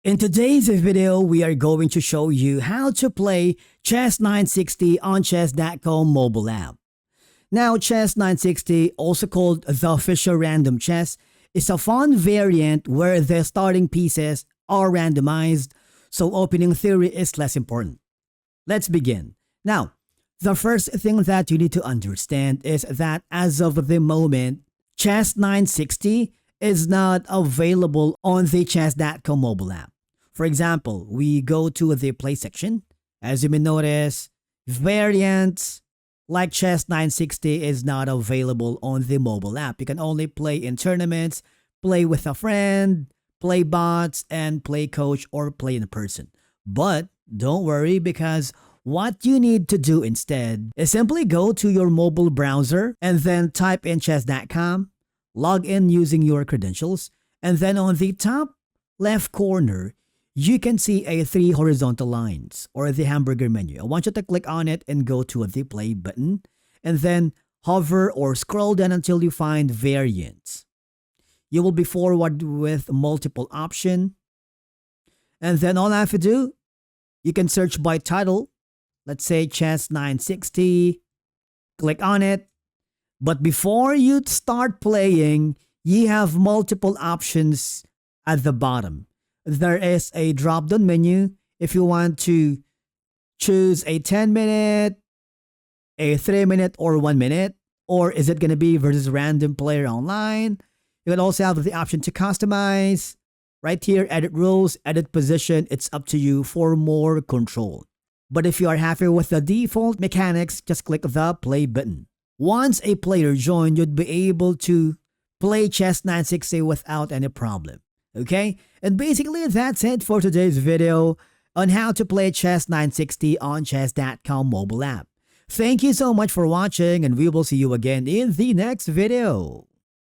In today's video, we are going to show you how to play CHESS960 on chess.com mobile app. Now, CHESS960, also called the official random chess, is a fun variant where the starting pieces are randomized, so opening theory is less important. Let's begin. Now, the first thing that you need to understand is that as of the moment, CHESS960 is not available on the chess.com mobile app. For example, we go to the play section. As you may notice, variants like CHESS960 is not available on the mobile app. You can only play in tournaments, play with a friend, play bots, and play coach or play in person. But don't worry, because what you need to do instead is simply go to your mobile browser and then type in chess.com, log in using your credentials, and then on the top left corner, you can see 3 horizontal lines or the hamburger menu. I want you to click on it and go to the play button and then hover or scroll down until you find variants. You will be forwarded with multiple options. And then all I have to do, you can search by title. Let's say CHESS960. Click on it. But before you start playing, you have multiple options at the bottom. There is a drop-down menu if you want to choose a 10-minute, a 3-minute, or 1-minute, or is it going to be versus random player online. You can also have the option to customize. Right here, edit rules, edit position. It's up to you for more control. But if you are happy with the default mechanics, just click the play button. Once a player joins, you'd be able to play CHESS960 without any problem. Okay? And basically, that's it for today's video on how to play CHESS960 on chess.com mobile app. Thank you so much for watching, and we will see you again in the next video.